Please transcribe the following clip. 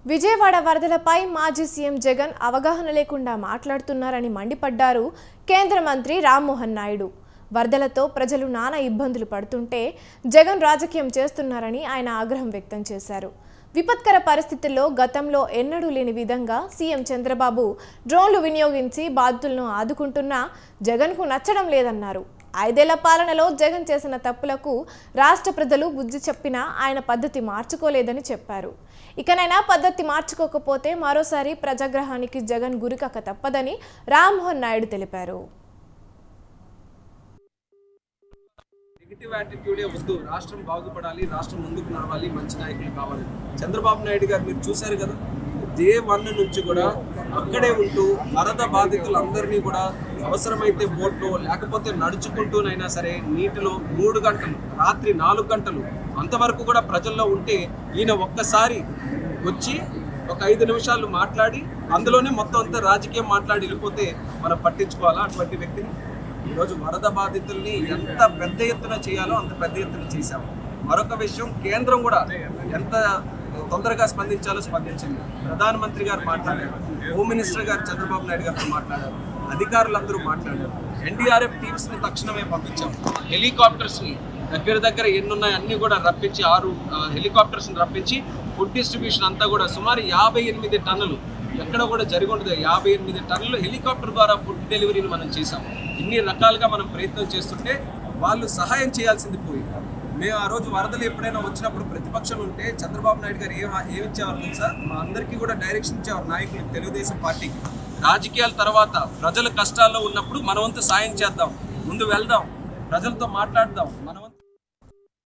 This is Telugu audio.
విజయవాడ వరదలపై మాజీ సీఎం జగన్ అవగాహన లేకుండా మాట్లాడుతున్నారని మండిపడ్డారు కేంద్ర మంత్రి రామ్మోహన్ నాయుడు. వరదలతో ప్రజలు నానా ఇబ్బందులు పడుతుంటే జగన్ రాజకీయం చేస్తున్నారని ఆయన ఆగ్రహం వ్యక్తం చేశారు. విపత్కర పరిస్థితుల్లో గతంలో ఎన్నడూ లేని విధంగా సీఎం చంద్రబాబు డ్రోన్లు వినియోగించి బాధితులను ఆదుకుంటున్నా జగన్కు నచ్చడం లేదన్నారు. 5 ఏళ్ల పాలనలో జగన్ చేసిన తప్పులకు రాష్ట్ర ప్రజలు బుద్ధి చెప్పినా ఆయన పద్ధతి మార్చుకోలేదని చెప్పారు. ఇకనైనా పద్ధతి మార్చుకోకపోతే మరోసారి ప్రజాగ్రహానికి జగన్ గురికాక తప్పదని రామ్మోహన్ నాయుడు తెలిపారు. నెగిటివ్ యాటిట్యూడే వద్దు, రాష్ట్రం బాగుపడాలి, రాష్ట్రం ముందుకు నడవాలి, మంచి నాయకులు కావాలి. చంద్రబాబు నాయుడు గారు మీరు చూశారు కదా, డే 1 నుంచి కూడా అక్కడే ఉంటూ వరద బాధితులందరినీ కూడా అవసరమైతే బోట్లో లేకపోతే నడుచుకుంటూనైనా సరే నీటిలో 3 గంటలు, రాత్రి 4 గంటలు అంతవరకు కూడా ప్రజల్లో ఉంటే ఈయన ఒక్కసారి వచ్చి ఒక 5 నిమిషాలు మాట్లాడి అందులోనే మొత్తం అంతా రాజకీయం మాట్లాడి వెళ్ళిపోతే మనం పట్టించుకోవాలా అటువంటి వ్యక్తిని? ఈరోజు వరద బాధితుల్ని ఎంత పెద్ద ఎత్తున చేయాలో అంత పెద్ద ఎత్తున చేశాము. మరొక విషయం, కేంద్రం కూడా ఎంత తొందరగా స్పందించాలో స్పందించింది. ప్రధానమంత్రి గారు మాట్లాడారు, హోమ్ మినిస్టర్ గారు చంద్రబాబు నాయుడు గారితో మాట్లాడారు, అధికారులందరూ మాట్లాడారు. ఎన్డీఆర్ఎఫ్ టీమ్స్ని తక్షణమే పంపించాం. హెలికాప్టర్స్ని దగ్గర ఎన్నున్నాయి అన్నీ కూడా రప్పించి 6 హెలికాప్టర్స్ని రప్పించి ఫుడ్ డిస్ట్రిబ్యూషన్ అంతా కూడా సుమారు 58 టన్నులు ఎక్కడ కూడా జరిగి ఉండదు. 58 టన్నులు హెలికాప్టర్ ద్వారా ఫుడ్ డెలివరీని మనం చేసాం. ఇన్ని రకాలుగా మనం ప్రయత్నం చేస్తుంటే వాళ్ళు సహాయం చేయాల్సింది పోయి. మేము ఆ రోజు వరదలు ఎప్పుడైనా వచ్చినప్పుడు ప్రతిపక్షం ఉంటే చంద్రబాబు నాయుడు గారు ఏమిచ్చేవారు తెలుసా? మా అందరికీ కూడా డైరెక్షన్ ఇచ్చేవారు, నాయకులు, తెలుగుదేశం పార్టీకి. రాజకీయాల తర్వాత ప్రజల కష్టాల్లో ఉన్నప్పుడు మనవంతు సాయం చేద్దాం, ముందు వెళ్దాం, ప్రజలతో మాట్లాడదాం, మనవంతు